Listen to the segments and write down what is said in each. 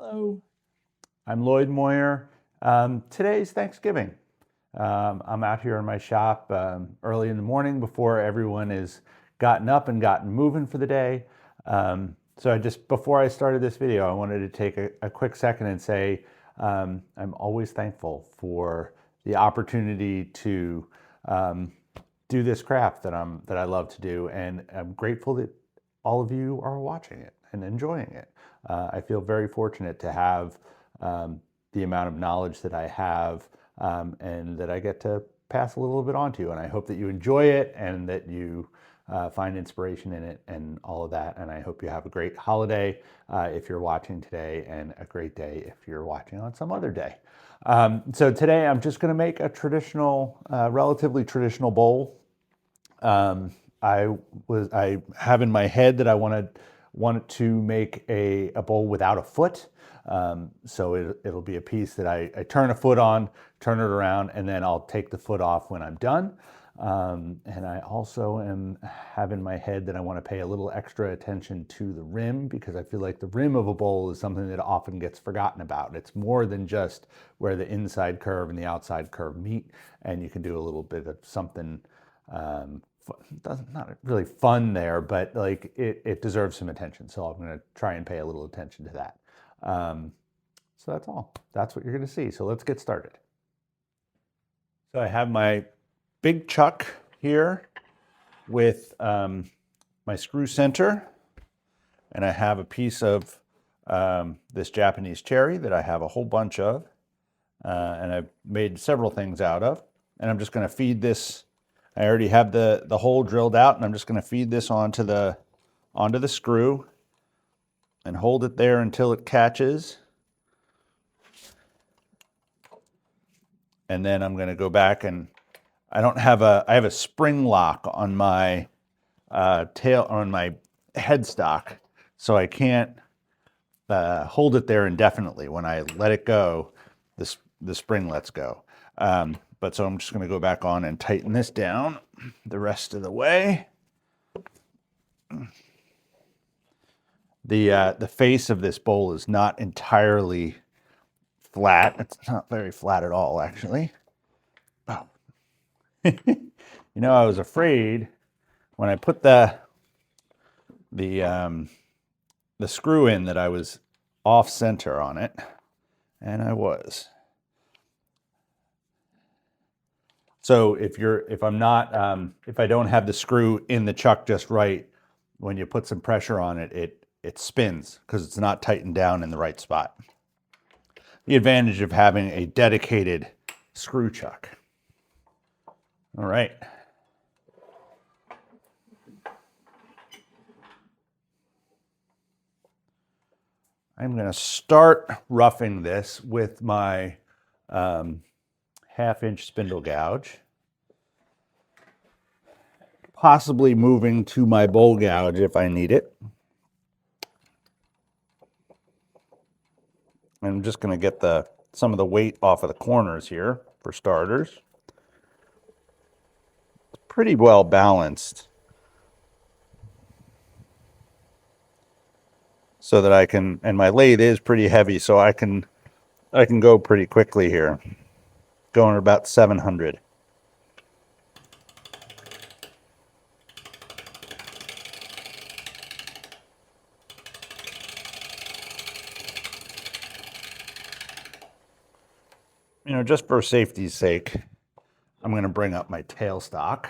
Hello, I'm Lloyd Moyer. Today's Thanksgiving. I'm out here in my shop early in the morning before everyone is gotten up and gotten moving for the day. Before I started this video, I wanted to take a quick second and say I'm always thankful for the opportunity to do this craft that I love to do, and I'm grateful that all of you are watching it and enjoying it. I feel very fortunate to have the amount of knowledge that I have and that I get to pass a little bit on to you. And I hope that you enjoy it and that you find inspiration in it and all of that. And I hope you have a great holiday if you're watching today, and a great day if you're watching on some other day. So today I'm just going to make a traditional, relatively traditional bowl. I have in my head that I wanted to make a bowl without a foot. So it'll be a piece that I turn a foot on, turn it around, and then I'll take the foot off when I'm done. And I also have in my head that I want to pay a little extra attention to the rim, because I feel like the rim of a bowl is something that often gets forgotten about. It's more than just where the inside curve and the outside curve meet, and you can do a little bit of something not really fun there, but like it deserves some attention. So I'm going to try and pay a little attention to that. So that's all. That's what you're going to see. So let's get started. So I have my big chuck here with my screw center, and I have a piece of this Japanese cherry that I have a whole bunch of, and I've made several things out of. And I'm just going to feed this. I already have the hole drilled out, and I'm just going to feed this onto the screw and hold it there until it catches. And then I'm going to go back, and I have a spring lock on my my headstock, so I can't hold it there indefinitely. When I let it go, the spring lets go. So I'm just going to go back on and tighten this down the rest of the way. The face of this bowl is not entirely flat. It's not very flat at all, actually. Oh. I was afraid when I put the screw in that I was off center on it, and I was. So if I don't have the screw in the chuck just right, when you put some pressure on it, it spins because it's not tightened down in the right spot. The advantage of having a dedicated screw chuck. All right. I'm going to start roughing this with my 1/2-inch spindle gouge, possibly moving to my bowl gouge if I need it. I'm just going to get some of the weight off of the corners here for starters. It's pretty well balanced, so that I can, and my lathe is pretty heavy, so I can go pretty quickly here, going about 700. Just for safety's sake, I'm going to bring up my tailstock.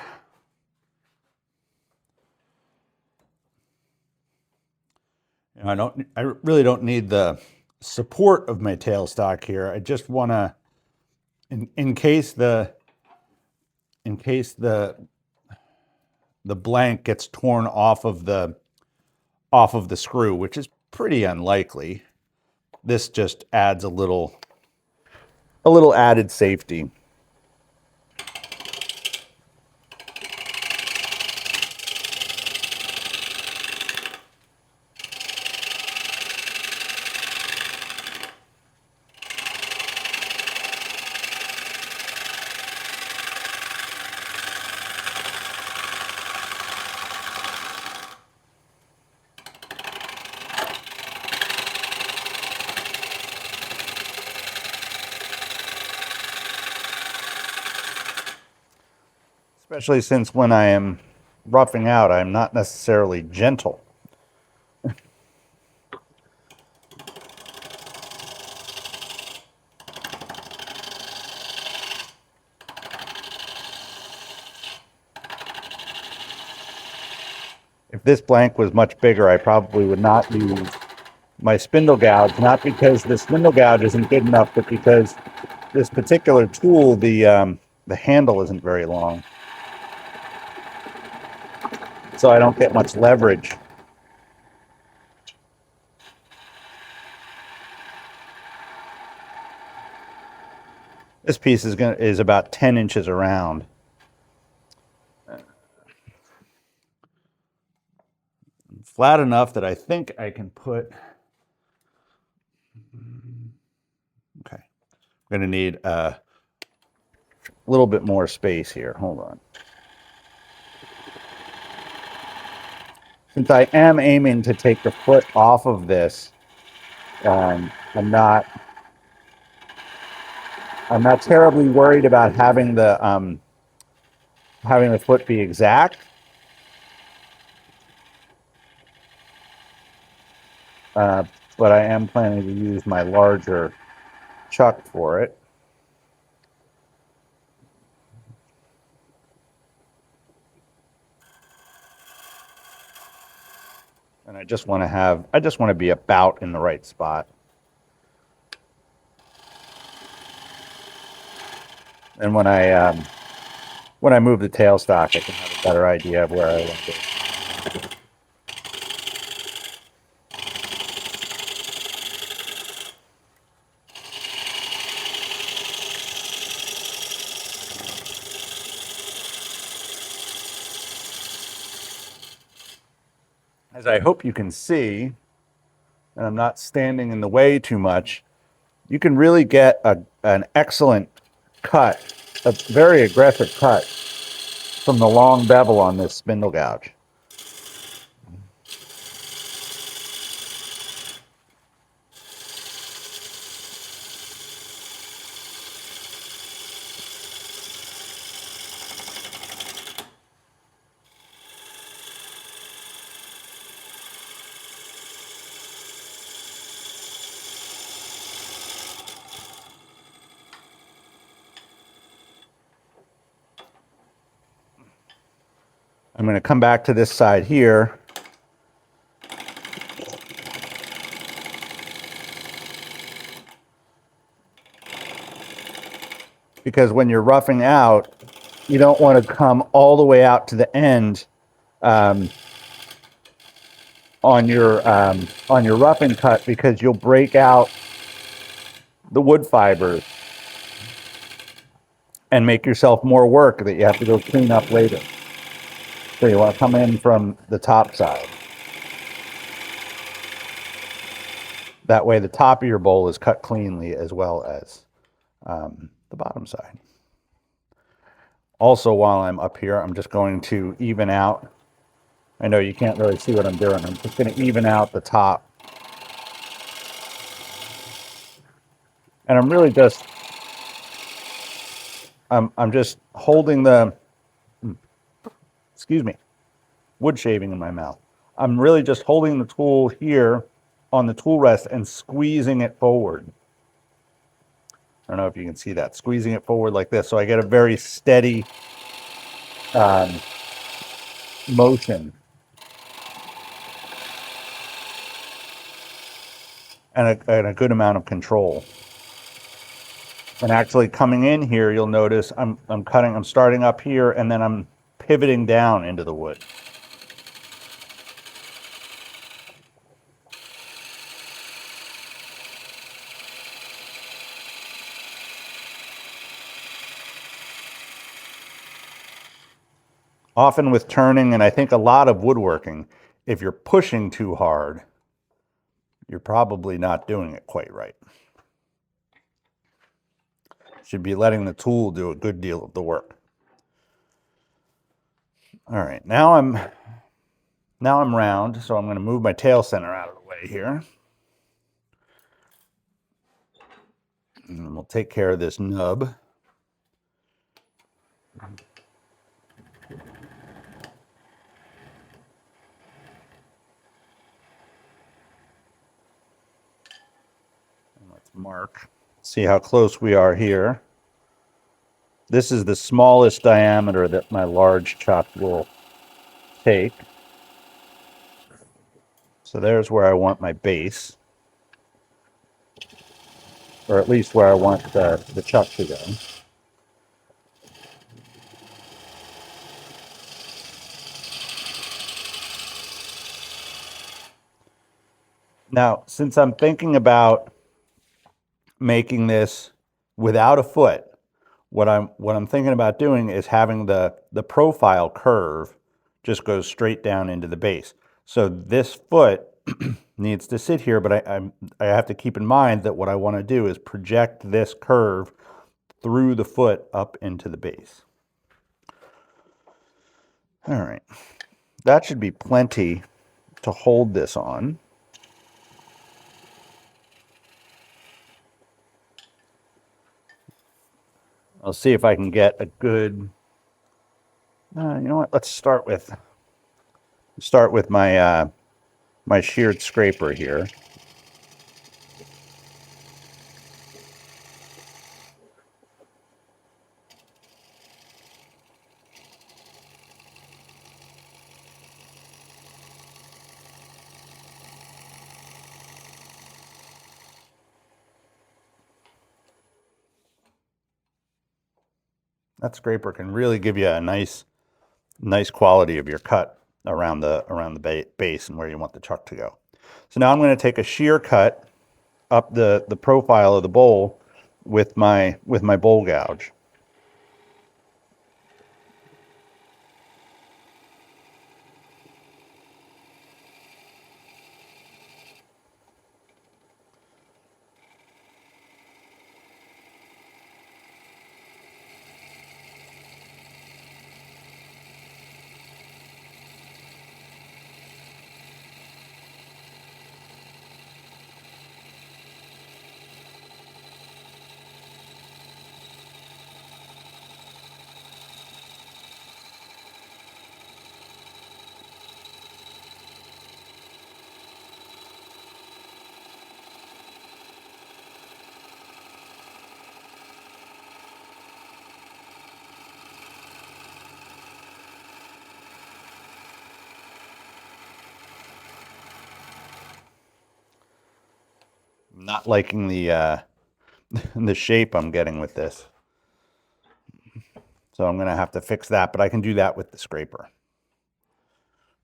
I really don't need the support of my tailstock here. I just want to, in case the blank gets torn off of the screw, which is pretty unlikely. This just adds a little added safety. especially since when I am roughing out, I'm not necessarily gentle. If this blank was much bigger, I probably would not use my spindle gouge, not because the spindle gouge isn't good enough, but because this particular tool, the handle isn't very long. So I don't get much leverage. This piece is about 10 inches around. Flat enough that I think I can put, okay, I'm going to need a little bit more space here. Hold on. Since I am aiming to take the foot off of this, I'm not terribly worried about having the foot be exact. But I am planning to use my larger chuck for it. And I just want to be about in the right spot. And when I move the tailstock, I can have a better idea of where I want to be. As I hope you can see, and I'm not standing in the way too much, you can really get an excellent cut, a very aggressive cut from the long bevel on this spindle gouge. I'm going to come back to this side here. Because when you're roughing out, you don't want to come all the way out to the end on your roughing cut, because you'll break out the wood fibers and make yourself more work that you have to go clean up later. So you want to come in from the top side. That way the top of your bowl is cut cleanly, as well as the bottom side. Also, while I'm up here, I'm just going to even out. I know you can't really see what I'm doing. I'm just going to even out the top. And I'm really just, I'm just holding the, excuse me, wood shaving in my mouth. I'm really just holding the tool here on the tool rest and squeezing it forward. I don't know if you can see that, squeezing it forward like this. So I get a very steady motion. And a good amount of control. And actually coming in here, you'll notice I'm starting up here, and then I'm pivoting down into the wood. Often with turning, and I think a lot of woodworking, if you're pushing too hard, you're probably not doing it quite right. Should be letting the tool do a good deal of the work. All right, now I'm round, so I'm going to move my tail center out of the way here. And we'll take care of this nub. mark. See how close we are here. This is the smallest diameter that my large chuck will take. So there's where I want my base, or at least where I want the chuck to go. Now, since I'm thinking about making this without a foot, what I'm thinking about doing is having the profile curve just goes straight down into the base. So this foot needs to sit here, but I have to keep in mind that what I want to do is project this curve through the foot up into the base. All right, that should be plenty to hold this on. I'll see if I can get a good, you know what, let's start with my my sheared scraper here. That scraper can really give you a nice quality of your cut around the base and where you want the chuck to go. So now I'm going to take a shear cut up the profile of the bowl with my bowl gouge. Not liking the the shape I'm getting with this. So I'm going to have to fix that, but I can do that with the scraper.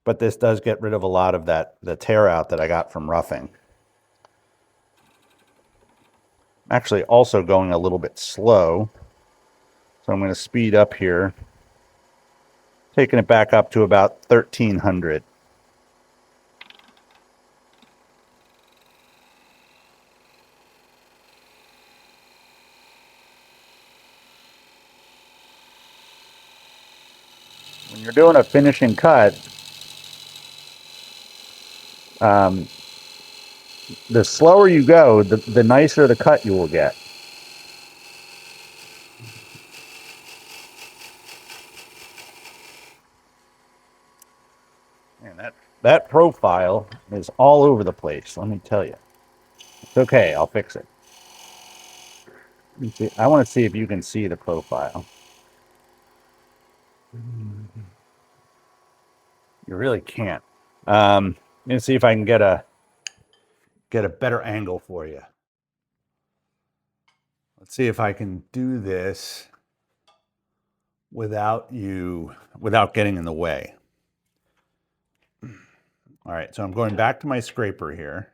But this does get rid of a lot of the tear out that I got from roughing. I'm actually also going a little bit slow. So I'm going to speed up here, taking it back up to about 1300. When you're doing a finishing cut, the slower you go, the nicer the cut you will get. And that profile is all over the place, let me tell you. It's okay, I'll fix it. I want to see if you can see the profile. You really can't. Let me see if I can get a better angle for you. Let's see if I can do this without getting in the way. All right, so I'm going back to my scraper here.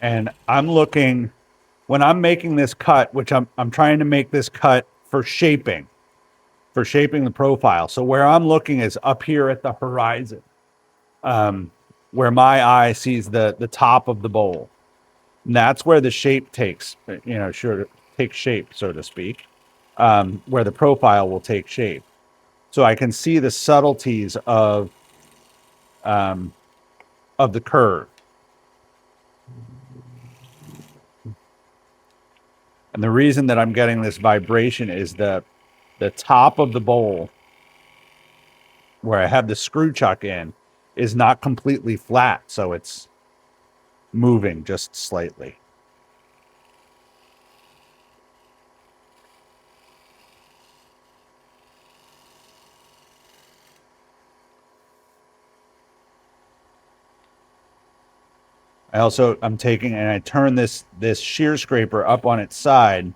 And I'm looking, when I'm making this cut, which I'm trying to make this cut for shaping the profile. So where I'm looking is up here at the horizon, where my eye sees the top of the bowl. And that's where the shape takes shape, so to speak, where the profile will take shape. So I can see the subtleties of of the curve. And the reason that I'm getting this vibration is the top of the bowl where I have the screw chuck in is not completely flat, so it's moving just slightly. I'm taking and I turn this shear scraper up on its side,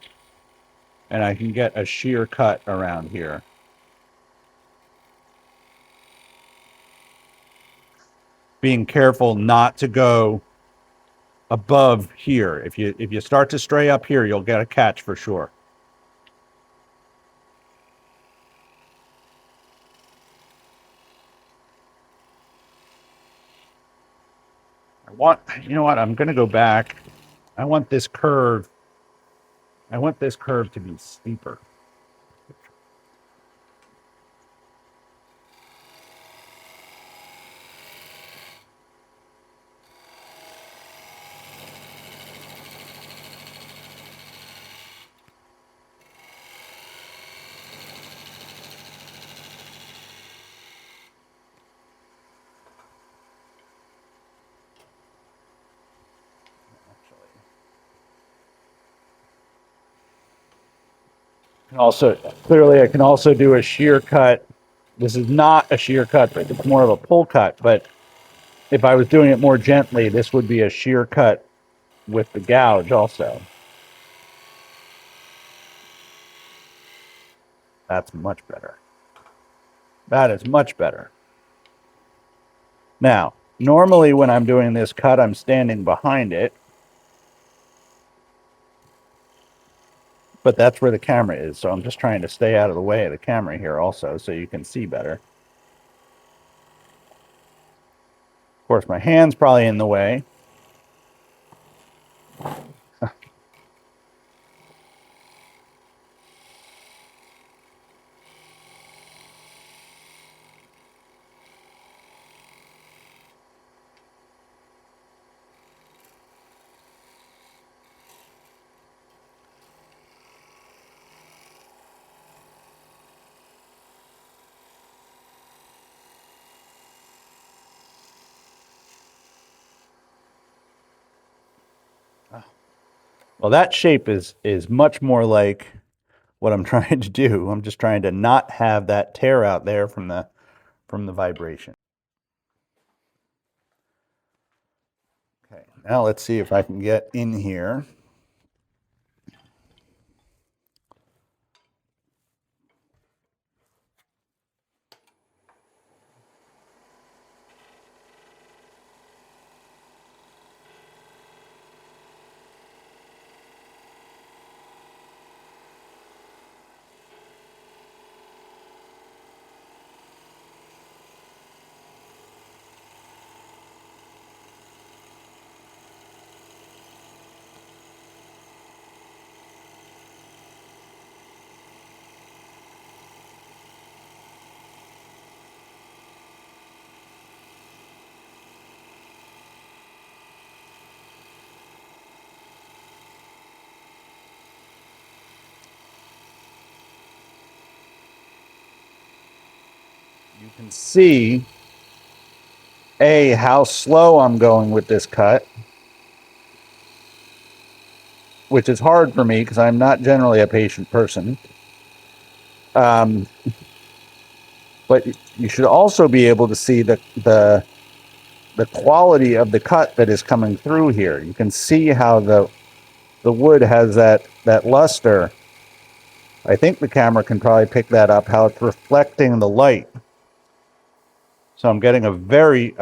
and I can get a shear cut around here. Being careful not to go above here. If you start to stray up here, you'll get a catch for sure. You know what? I'm going to go back. I want this curve to be steeper. Also, clearly I can also do a shear cut. This is not a shear cut, but it's more of a pull cut. But if I was doing it more gently, this would be a shear cut with the gouge also. That's much better. That is much better. Now, normally when I'm doing this cut, I'm standing behind it. But that's where the camera is, so I'm just trying to stay out of the way of the camera here also so you can see better. Of course, my hand's probably in the way. Well, that shape is much more like what I'm trying to do. I'm just trying to not have that tear out there from the vibration. Okay, now let's see if I can get in here. You can see how slow I'm going with this cut, which is hard for me because I'm not generally a patient person. But you should also be able to see the quality of the cut that is coming through here. You can see how the wood has that luster. I think the camera can probably pick that up, how it's reflecting the light. So I'm getting a very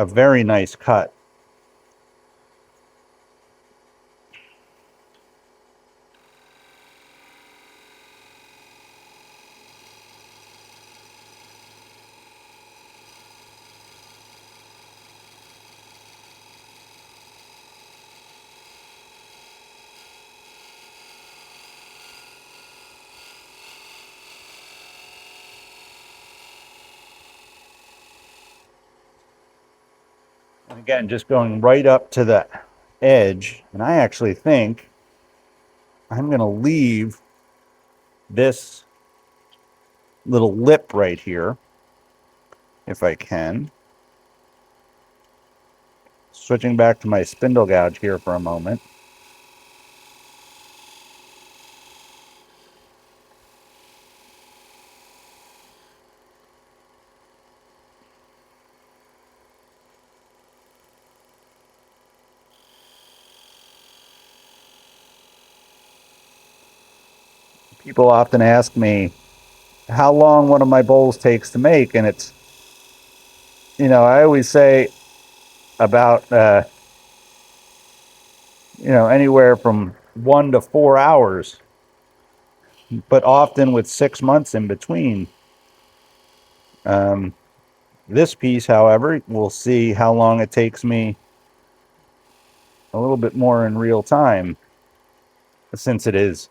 nice cut. And again, just going right up to the edge. And I actually think I'm going to leave this little lip right here, if I can. Switching back to my spindle gouge here for a moment. People often ask me how long one of my bowls takes to make, and it's, I always say about, anywhere from 1 to 4 hours, but often with 6 months in between. This piece, however, we'll see how long it takes me a little bit more in real time, since it is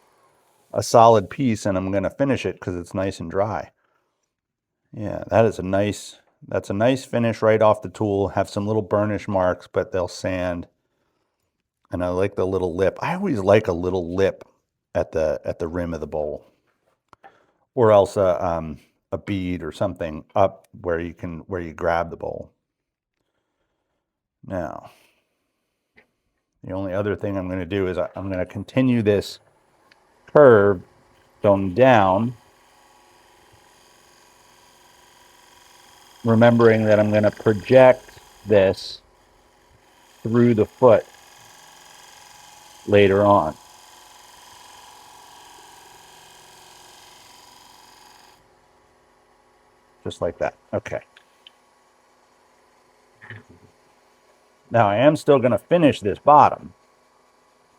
a solid piece and I'm going to finish it because it's nice and dry. Yeah, that's a nice finish right off the tool. Have some little burnish marks, but they'll sand. And I like the little lip. I always like a little lip at the rim of the bowl, or else a bead or something up where you grab the bowl. Now, the only other thing I'm going to do is I'm going to continue this curve going down, remembering that I'm going to project this through the foot later on. Just like that. Okay. Now I am still going to finish this bottom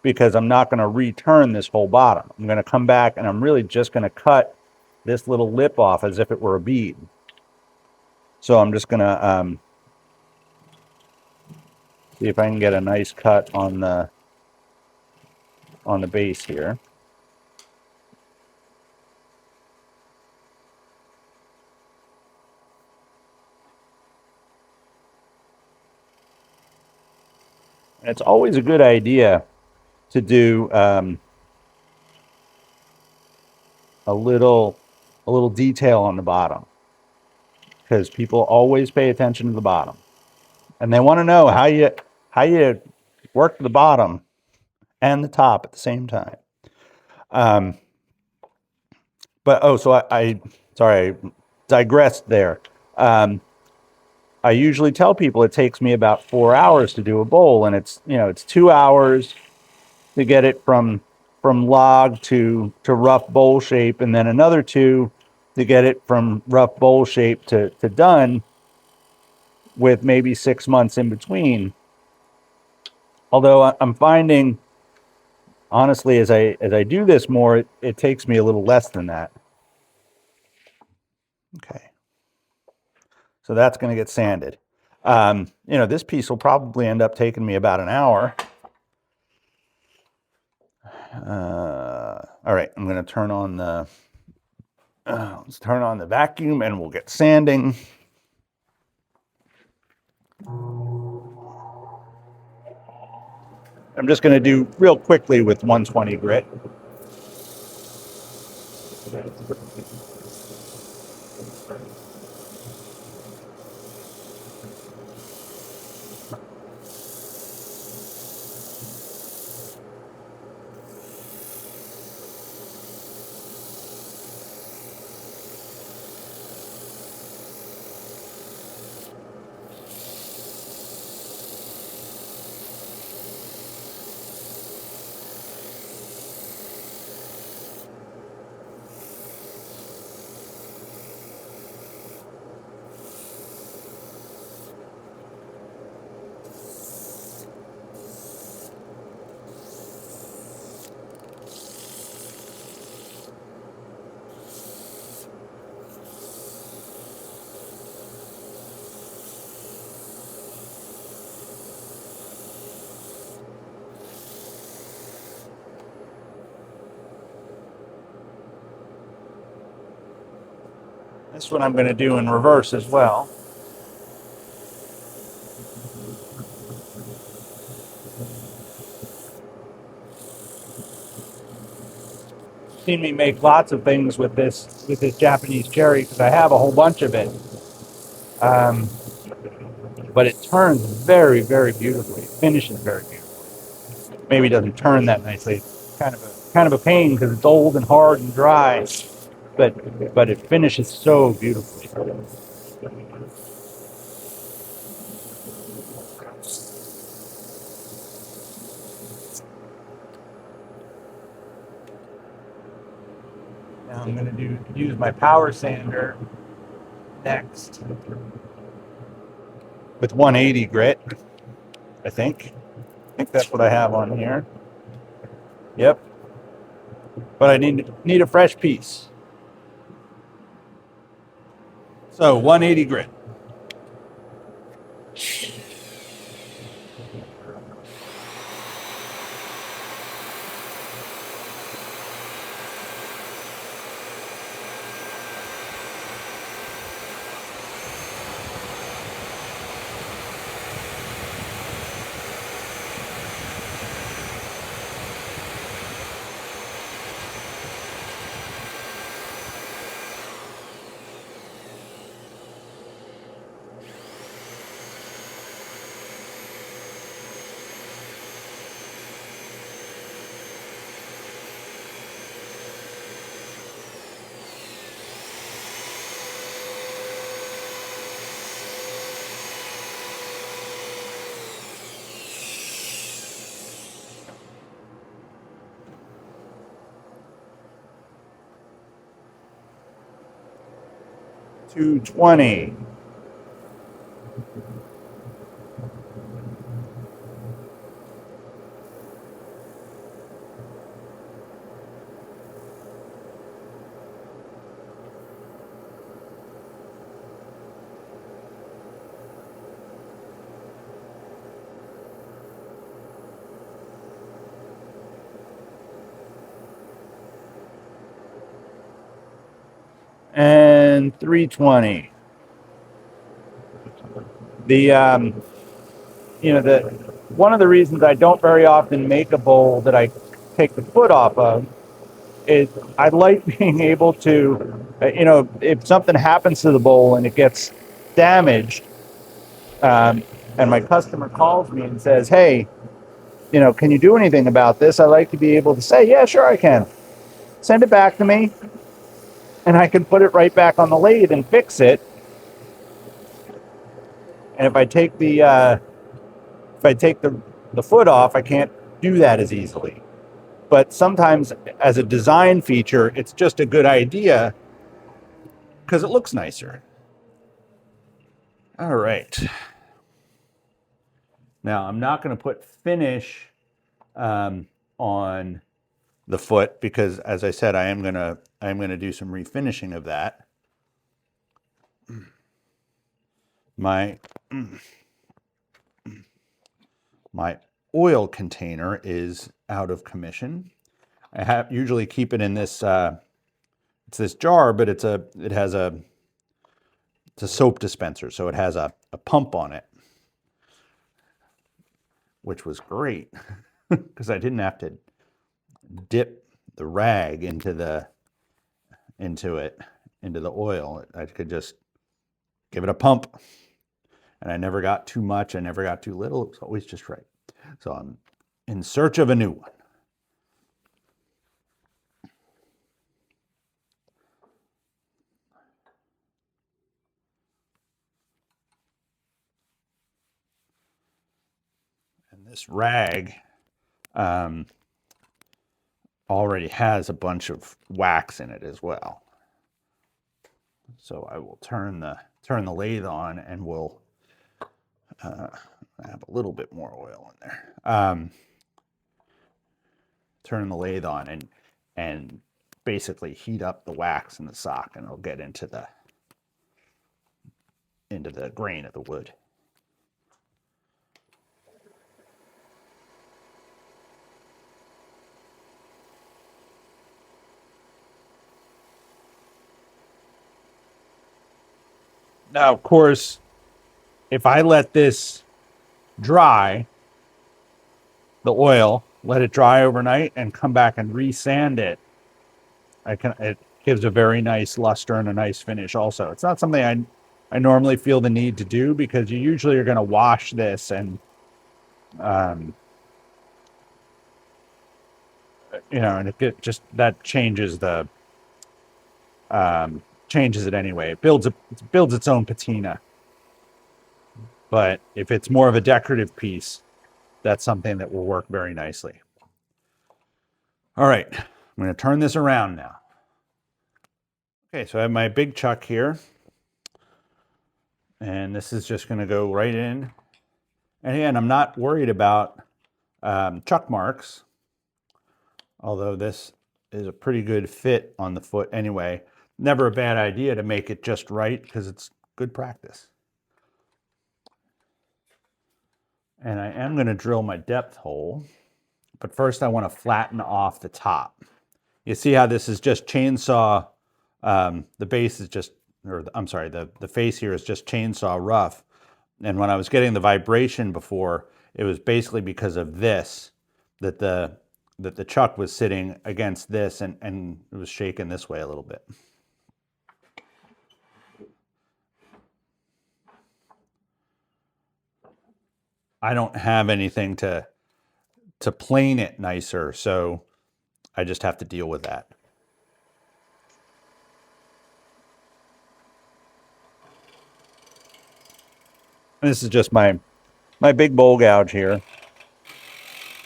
because I'm not going to return this whole bottom. I'm going to come back and I'm really just going to cut this little lip off as if it were a bead. So I'm just going to see if I can get a nice cut on the base here. And it's always a good idea to do a little detail on the bottom, because people always pay attention to the bottom and they want to know how you work the bottom and the top at the same time. Sorry, I digressed there. I usually tell people it takes me about 4 hours to do a bowl, and it's 2 hours to get it from log to rough bowl shape, and then another 2 to get it from rough bowl shape to done, with maybe 6 months in between. Although I'm finding, honestly, as I do this more, it takes me a little less than that. Okay. So that's going to get sanded. This piece will probably end up taking me about an hour. All right, I'm going to turn on the let's turn on the vacuum and we'll get sanding. I'm just going to do real quickly with 120 grit. This one I'm going to do in reverse as well. seen me make lots of things with this Japanese cherry because I have a whole bunch of it. But it turns very, very beautifully. It finishes very beautifully. Maybe it doesn't turn that nicely. It's kind of a pain because it's old and hard and dry. But it finishes so beautifully. Now I'm going to use my power sander next with 180 grit. I think that's what I have on here. Yep. But I need a fresh piece. So 180 grit. $220. And 320. The the one of the reasons I don't very often make a bowl that I take the foot off of is I like being able to, if something happens to the bowl and it gets damaged, and my customer calls me and says, "Hey, can you do anything about this?" I like to be able to say, "Yeah, sure, I can." Send it back to me, and I can put it right back on the lathe and fix it. And if I take the foot off, I can't do that as easily. But sometimes, as a design feature, it's just a good idea because it looks nicer. All right. Now I'm not going to put finish on the foot because, as I said, I am going to do some refinishing of that. My oil container is out of commission. I usually keep it in this. It's this jar, but it's a soap dispenser, so it has a pump on it, which was great because I didn't have to dip the rag into the oil. I could just give it a pump, and I never got too much. I never got too little. It was always just right. So I'm in search of a new one. And this rag already has a bunch of wax in it as well. So I will turn the lathe on, and we'll have a little bit more oil in there. Turn the lathe on and basically heat up the wax in the sock, and it'll get into the grain of the wood. Now, of course, if I let this dry, the oil, let it dry overnight and come back and resand it, it gives a very nice luster and a nice finish also. It's not something I normally feel the need to do because you usually are going to wash this and, um, and just, that changes changes it anyway. It builds its own patina. But if it's more of a decorative piece, that's something that will work very nicely. All right, I'm going to turn this around now. Okay, so I have my big chuck here. And this is just going to go right in. And again, I'm not worried about chuck marks, although this is a pretty good fit on the foot anyway. Never a bad idea to make it just right because it's good practice. And I am going to drill my depth hole, but first I want to flatten off the top. You see how this is just chainsaw, the base is just, I'm sorry, the face here is just chainsaw rough. And when I was getting the vibration before, it was basically because of this, that the chuck was sitting against this and it was shaking this way a little bit. I don't have anything to plane it nicer, so I just have to deal with that. And this is just my big bowl gouge here.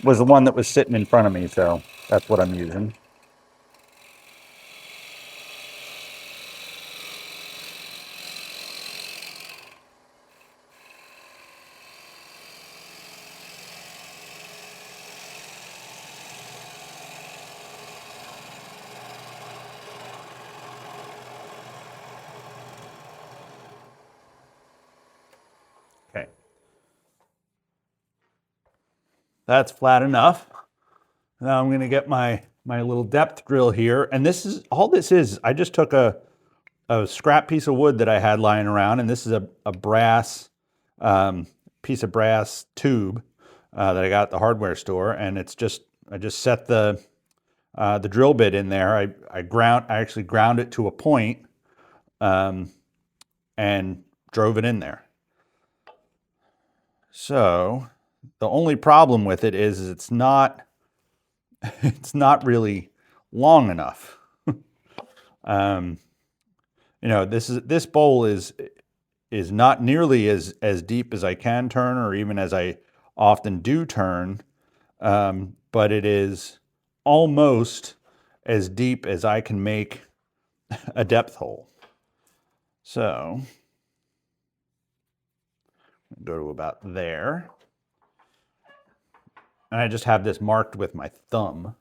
Was the one that was sitting in front of me, so that's what I'm using. Okay. That's flat enough. Now I'm going to get my little depth drill here. And this is, all this is, I just took a scrap piece of wood that I had lying around, and this is a brass, piece of brass tube that I got at the hardware store. And it's just, I just set the drill bit in there. I actually ground it to a point, and drove it in there. So the only problem with it is it's not really long enough. This bowl is not nearly as deep as I can turn, or even as I often do turn, but it is almost as deep as I can make a depth hole. So go to about there. And I just have this marked with my thumb.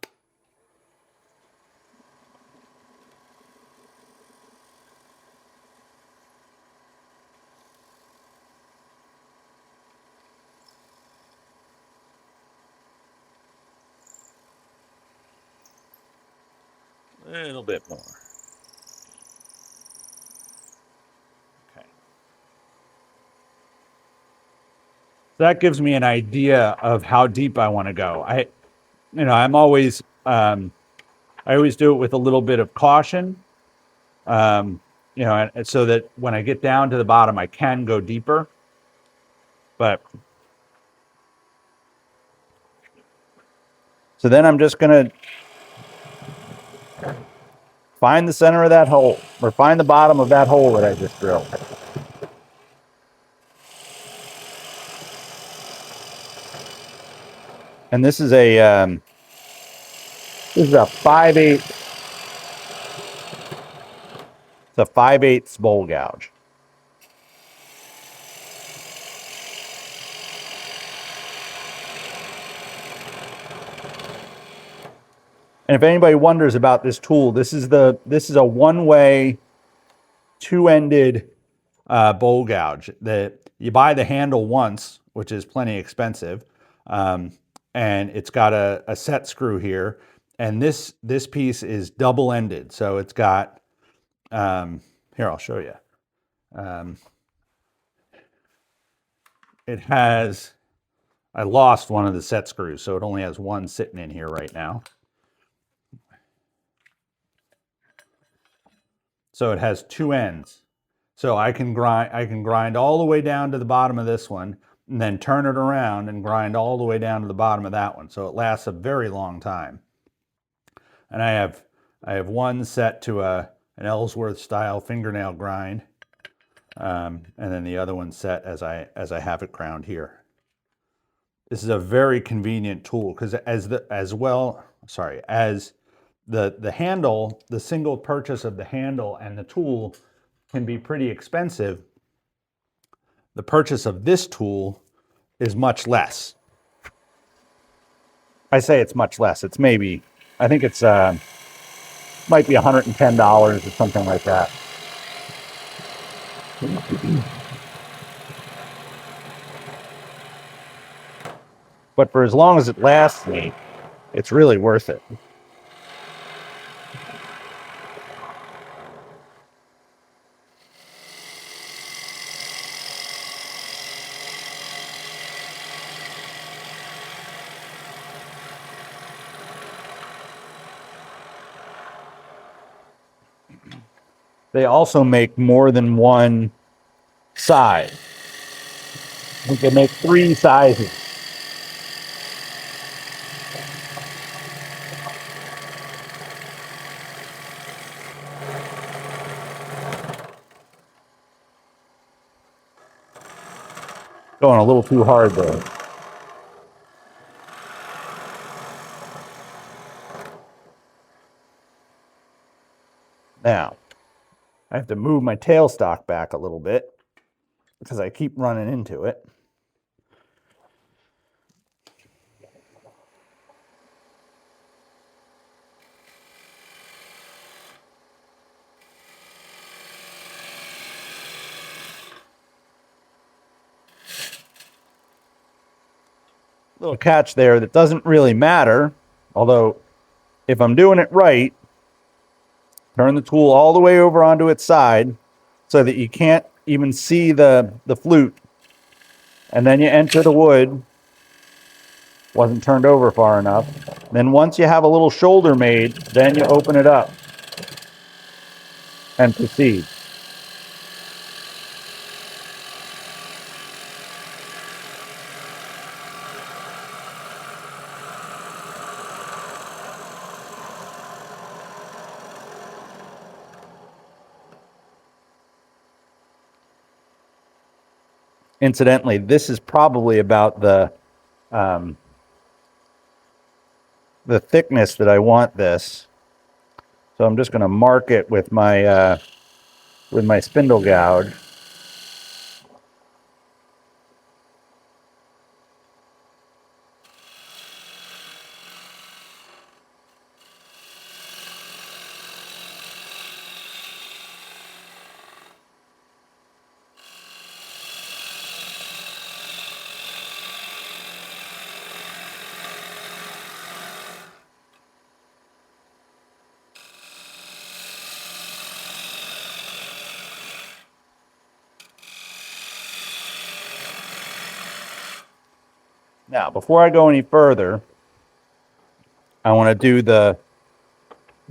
A little bit more. Okay. That gives me an idea of how deep I want to go. I'm always, I always do it with a little bit of caution, and so that when I get down to the bottom, I can go deeper. But so then I'm just going to find the center of that hole, or find the bottom of that hole that I just drilled. And this is a 5/8. It's a 5/8 bowl gouge. And if anybody wonders about this tool, this is a one-way, two-ended bowl gouge. That you buy the handle once, which is plenty expensive, and it's got a set screw here. And this piece is double-ended, so it's got. Here, I'll show you. It has. I lost one of the set screws, so it only has one sitting in here right now. So it has two ends. So I can grind all the way down to the bottom of this one, and then turn it around and grind all the way down to the bottom of that one. So it lasts a very long time. And I have one set to an Ellsworth style fingernail grind, and then the other one set as I have it ground here. This is a very convenient tool because as the handle, the single purchase of the handle and the tool can be pretty expensive. The purchase of this tool is much less. I say it's much less. It's maybe, I think it's might be $110 or something like that. But for as long as it lasts me, it's really worth it. They also make more than one size. We can make 3 sizes. Going a little too hard there. Now, I have to move my tailstock back a little bit because I keep running into it. Little catch there that doesn't really matter, although if I'm doing it right, turn the tool all the way over onto its side so that you can't even see the flute, and then you enter the wood. Wasn't turned over far enough. Then once you have a little shoulder made, then you open it up and proceed. Incidentally, this is probably about the thickness that I want this. So I'm just going to mark it with my spindle gouge. Now, before I go any further, I want to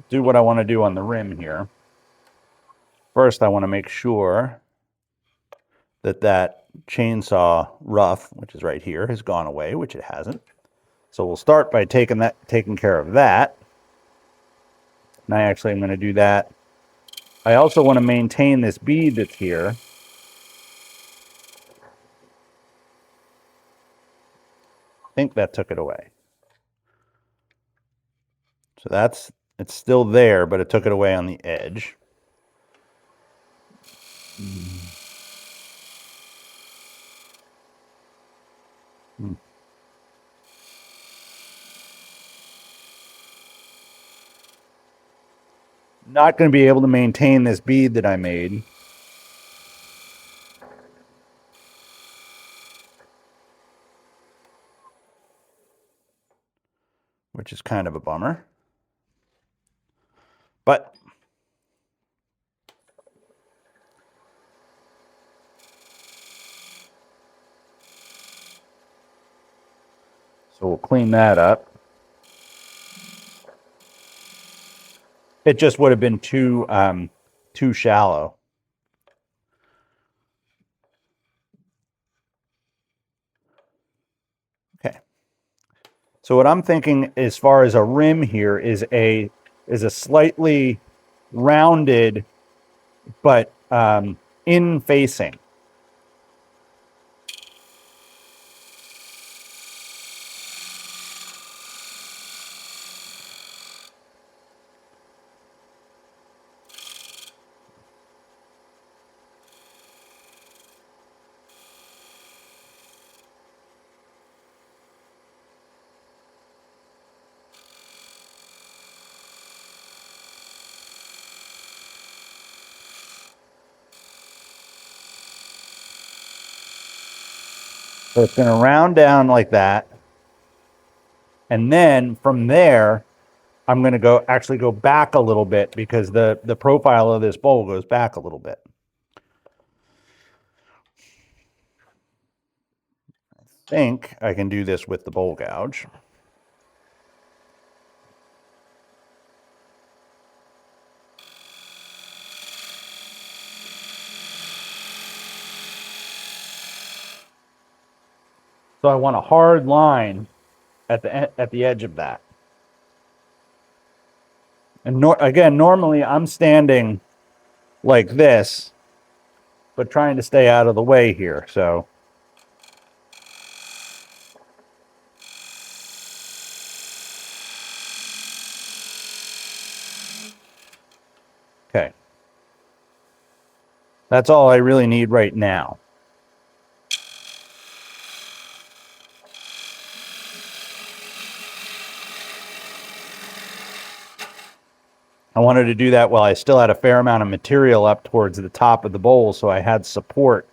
do what I want to do on the rim here. First, I want to make sure that chainsaw rough, which is right here, has gone away, which it hasn't. So we'll start by taking care of that. And I actually am going to do that. I also want to maintain this bead that's here. I think that took it away. So it's still there, but it took it away on the edge. Not going to be able to maintain this bead that I made. Which is kind of a bummer. But so we'll clean that up. It just would have been too too shallow. Okay. So what I'm thinking as far as a rim here is a slightly rounded but in facing. So it's going to round down like that. And then from there, I'm going to actually go back a little bit because the profile of this bowl goes back a little bit. I think I can do this with the bowl gouge. So I want a hard line at the edge of that. And again, normally I'm standing like this, but trying to stay out of the way here. So okay. That's all I really need right now. I wanted to do that while I still had a fair amount of material up towards the top of the bowl, so I had support.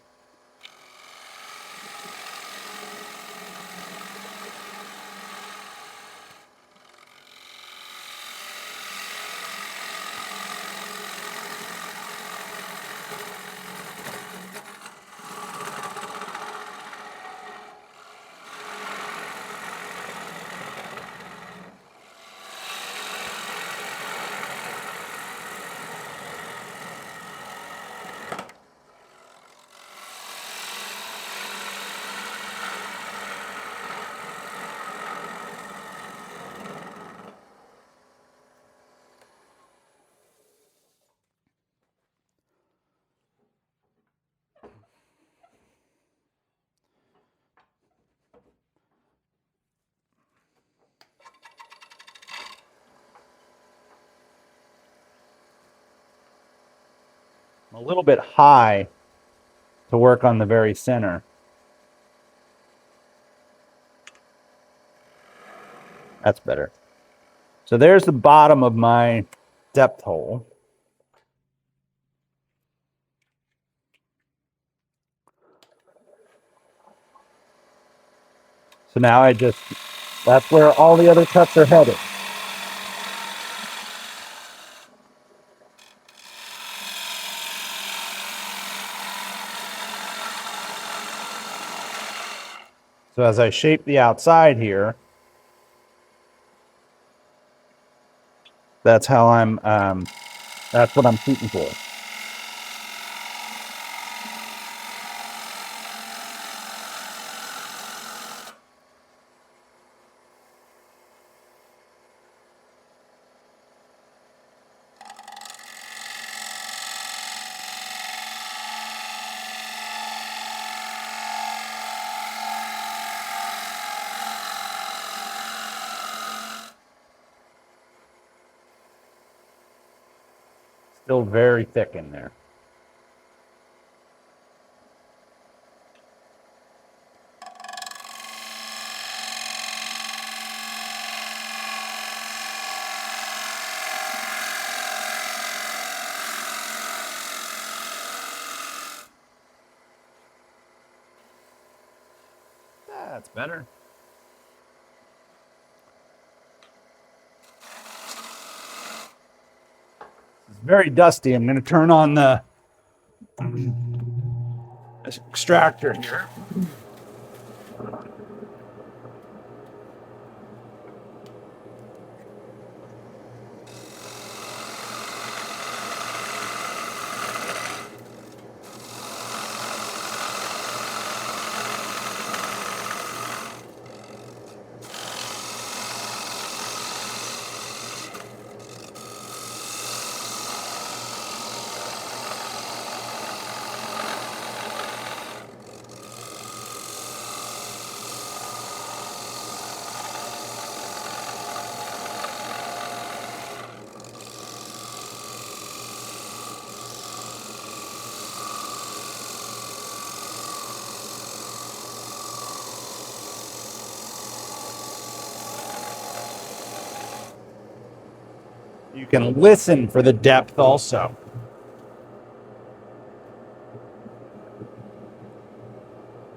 A little bit high to work on the very center. That's better. So there's the bottom of my depth hole. So now that's where all the other cuts are headed. So as I shape the outside here, that's how that's what I'm shooting for. Still very thick in there. That's better. It's very dusty. I'm going to turn on the extractor here. You can listen for the depth also.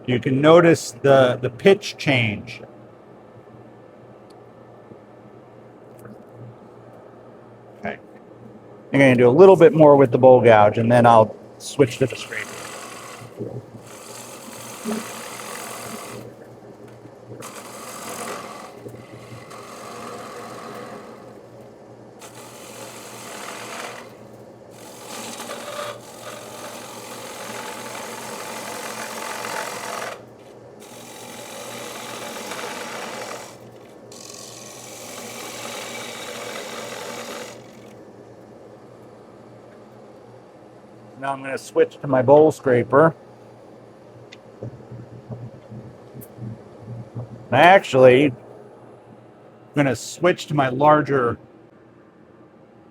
You can notice the pitch change. Okay. I'm going to do a little bit more with the bowl gouge, and then I'll switch to the scraper. Now I'm going to switch to my bowl scraper. And actually, I'm going to switch to my larger.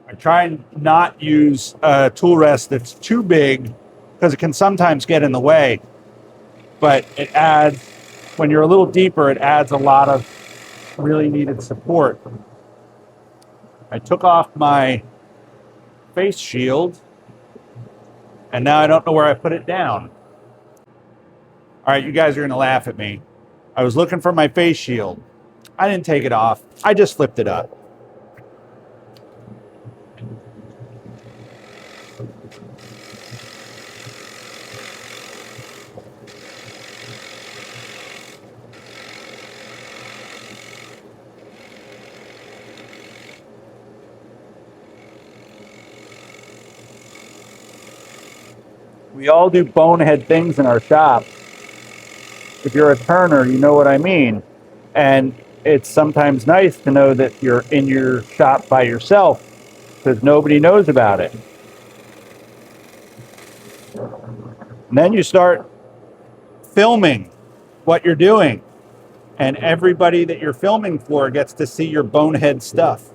I try and not use a tool rest that's too big because it can sometimes get in the way. But it adds, when you're a little deeper, it adds a lot of really needed support. I took off my face shield, and now I don't know where I put it down. All right, you guys are going to laugh at me. I was looking for my face shield. I didn't take it off. I just flipped it up. We all do bonehead things in our shop. If you're a turner, you know what I mean. And it's sometimes nice to know that you're in your shop by yourself because nobody knows about it. And then you start filming what you're doing, and everybody that you're filming for gets to see your bonehead stuff.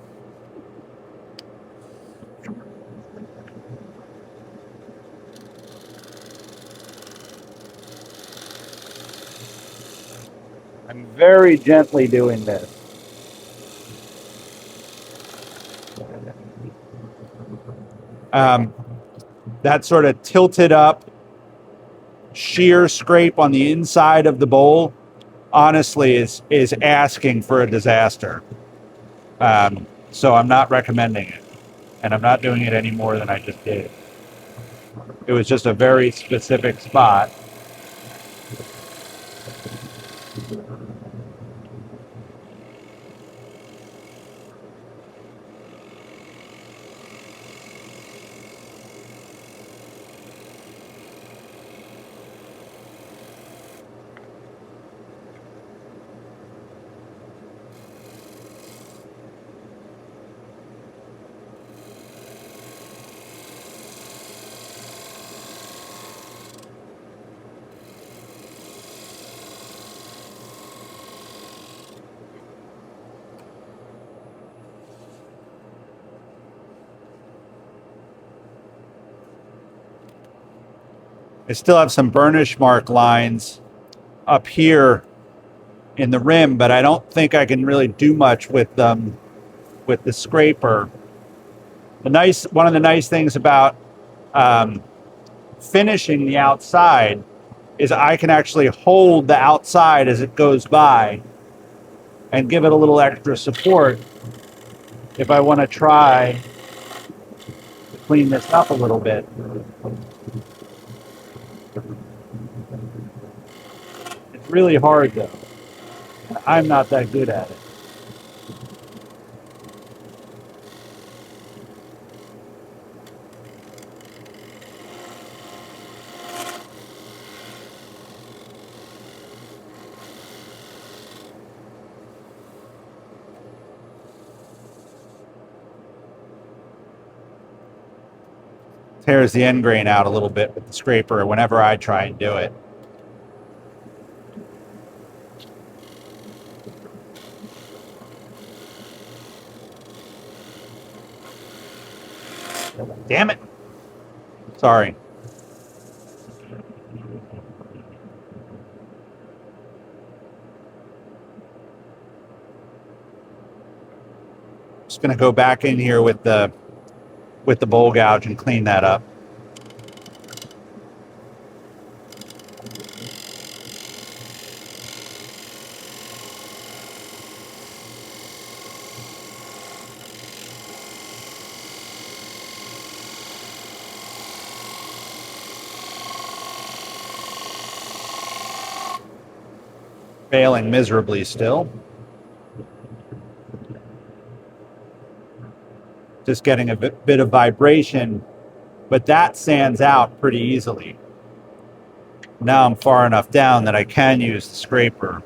I'm very gently doing this. That sort of tilted up shear scrape on the inside of the bowl, honestly, is asking for a disaster. So I'm not recommending it, and I'm not doing it any more than I just did. It was just a very specific spot. I still have some burnish mark lines up here in the rim, but I don't think I can really do much with the scraper. One of the nice things about finishing the outside is I can actually hold the outside as it goes by and give it a little extra support if I want to try to clean this up a little bit. It's really hard though. I'm not that good at it. Tears the end grain out a little bit with the scraper whenever I try and do it. Damn it. Sorry. Just going to go back in here with the bowl gouge and clean that up. Failing miserably still. Just getting a bit of vibration, but that sands out pretty easily. Now I'm far enough down that I can use the scraper.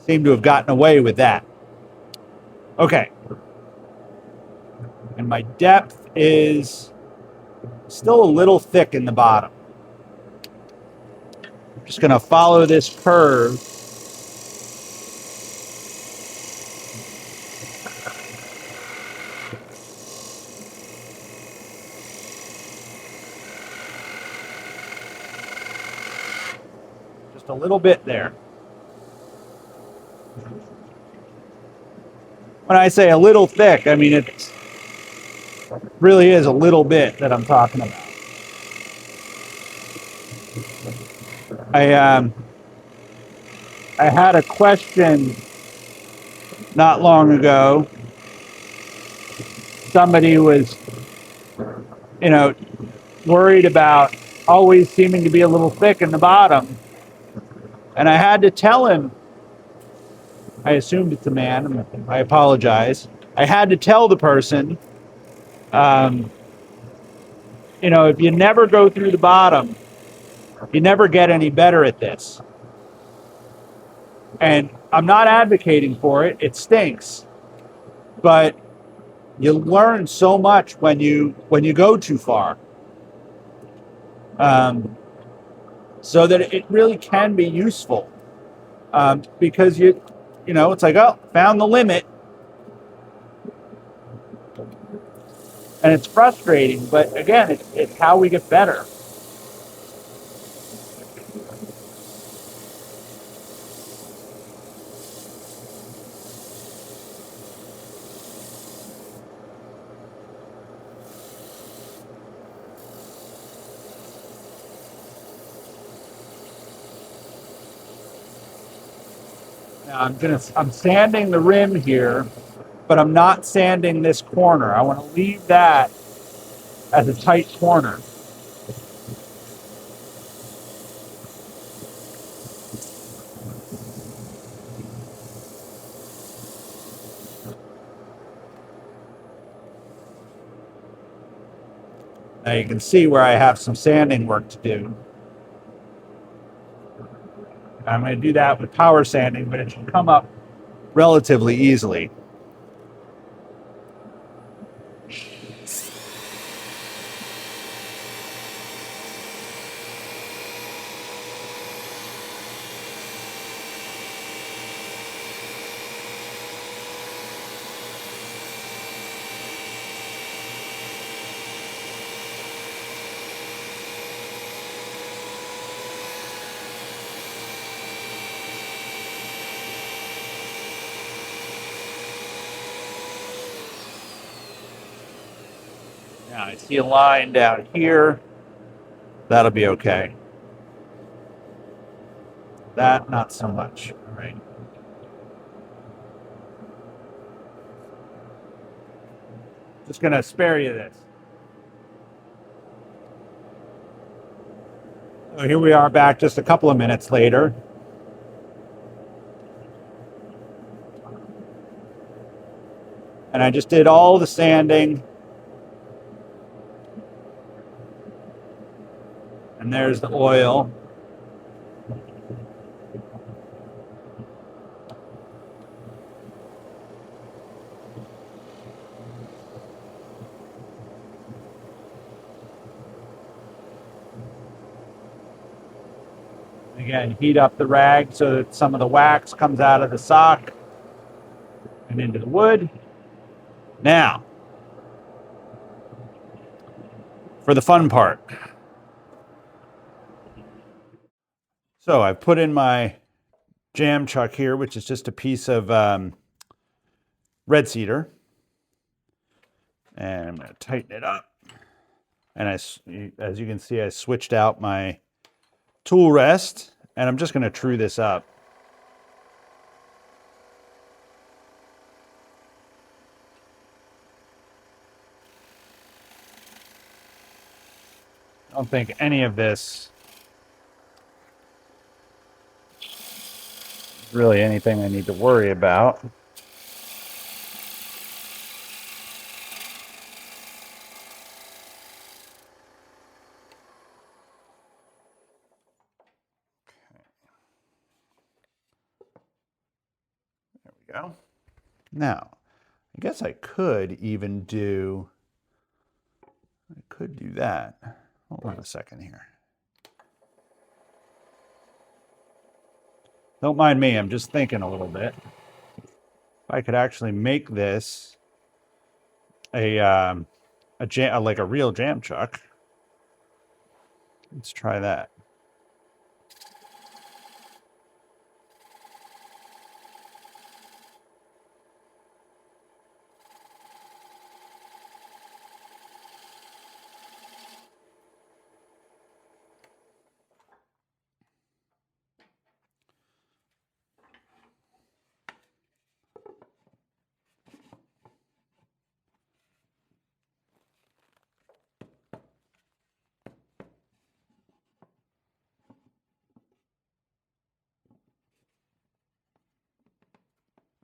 Seem to have gotten away with that. Okay. And my depth is still a little thick in the bottom. I'm just going to follow this curve. Just a little bit there. When I say a little thick, I mean it really is a little bit that I'm talking about. I had a question not long ago. Somebody was, worried about always seeming to be a little thick in the bottom. And I had to tell him, I assumed it's a man, I apologize. I had to tell the person, if you never go through the bottom, you never get any better at this. And I'm not advocating for it. It stinks. But you learn so much when you go too far. So that it really can be useful. Because it's like, oh, found the limit. And it's frustrating, but again, it's how we get better. Now I'm sanding the rim here, but I'm not sanding this corner. I want to leave that as a tight corner. Now you can see where I have some sanding work to do. I'm going to do that with power sanding, but it should come up relatively easily. Now I see a line down here. That'll be okay. That, not so much. All right. Just going to spare you this. So here we are back just a couple of minutes later. And I just did all the sanding. And there's the oil. Again, heat up the rag so that some of the wax comes out of the sock and into the wood. Now, for the fun part. So I've put in my jam chuck here, which is just a piece of red cedar. And I'm going to tighten it up. And as you can see, I switched out my tool rest, and I'm just going to true this up. I don't think any of this is really anything I need to worry about. There we go. Now, I guess I could even do, that. Hold on a second here. Don't mind me, I'm just thinking a little bit. If I could actually make this like a real jam chuck. Let's try that.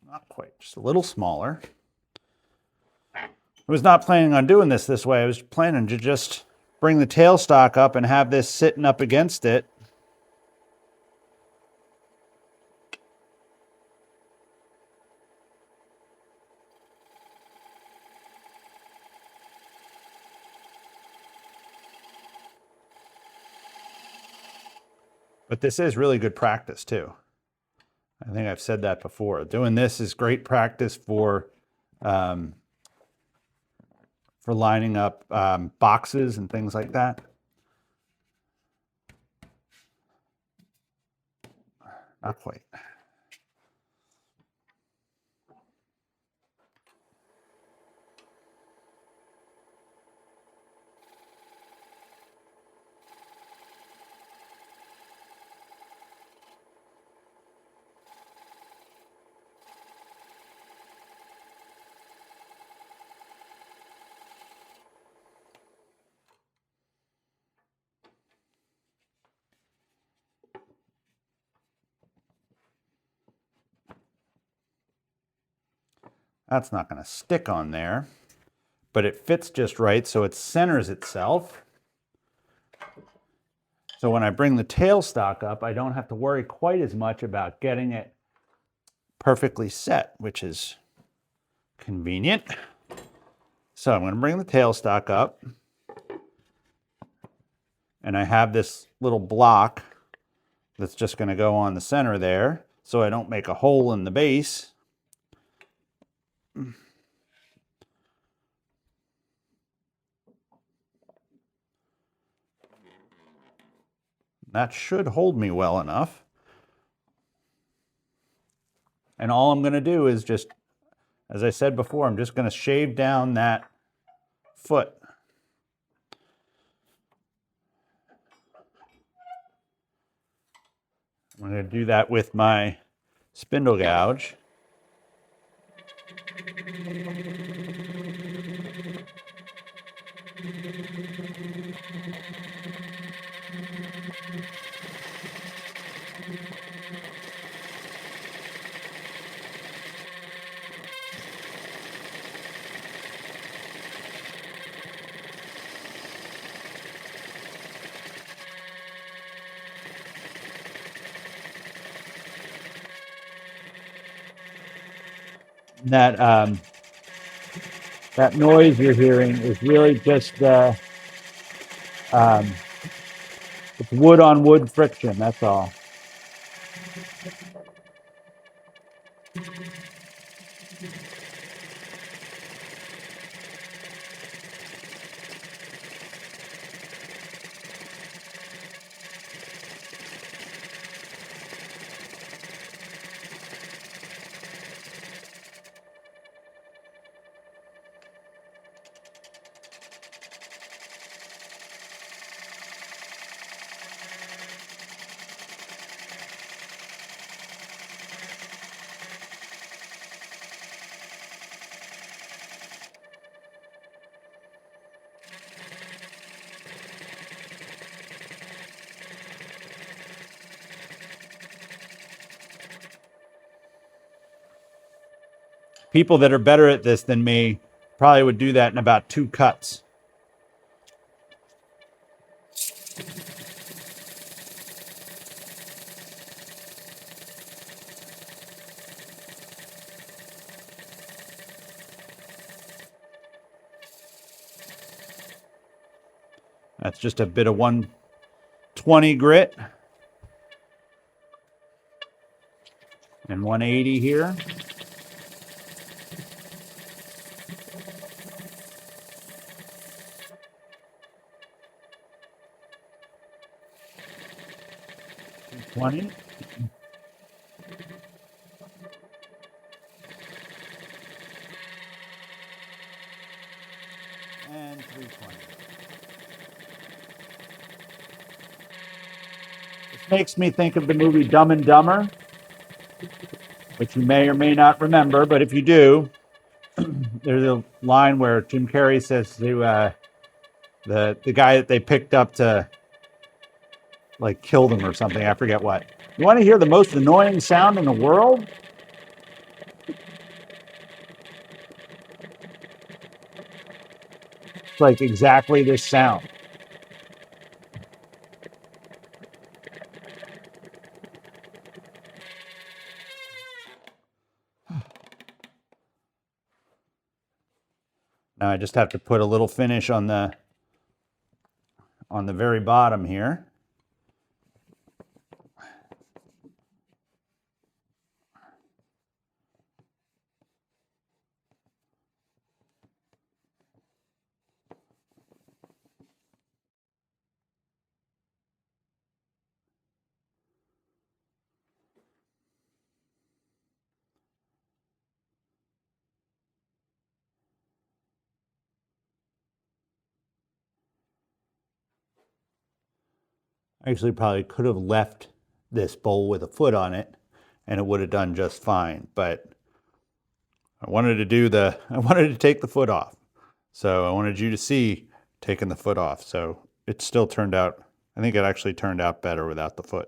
Not quite, just a little smaller. I was not planning on doing this way. I was planning to just bring the tailstock up and have this sitting up against it. But this is really good practice too. I think I've said that before. Doing this is great practice for lining up boxes and things like that. Not quite. That's not going to stick on there, but it fits just right, so it centers itself. So when I bring the tailstock up, I don't have to worry quite as much about getting it perfectly set, which is convenient. So I'm going to bring the tailstock up, and I have this little block that's just going to go on the center there, so I don't make a hole in the base. That should hold me well enough. And all I'm going to do is just, as I said before, I'm just going to shave down that foot. I'm going to do that with my spindle gouge. That noise you're hearing is really just it's wood on wood friction. That's all. People that are better at this than me probably would do that in about 2 cuts. That's just a bit of 120 grit and 180 here. $20. And $3.20. This makes me think of the movie Dumb and Dumber, which you may or may not remember, but if you do, there's a line where Jim Carrey says to the guy that they picked up to like kill them or something, I forget what. You want to hear the most annoying sound in the world? It's like exactly this sound. Now I just have to put a little finish on the very bottom here. I actually probably could have left this bowl with a foot on it and it would have done just fine, but I wanted to take the foot off. So I wanted you to see taking the foot off. So it still turned out, I think it actually turned out better without the foot.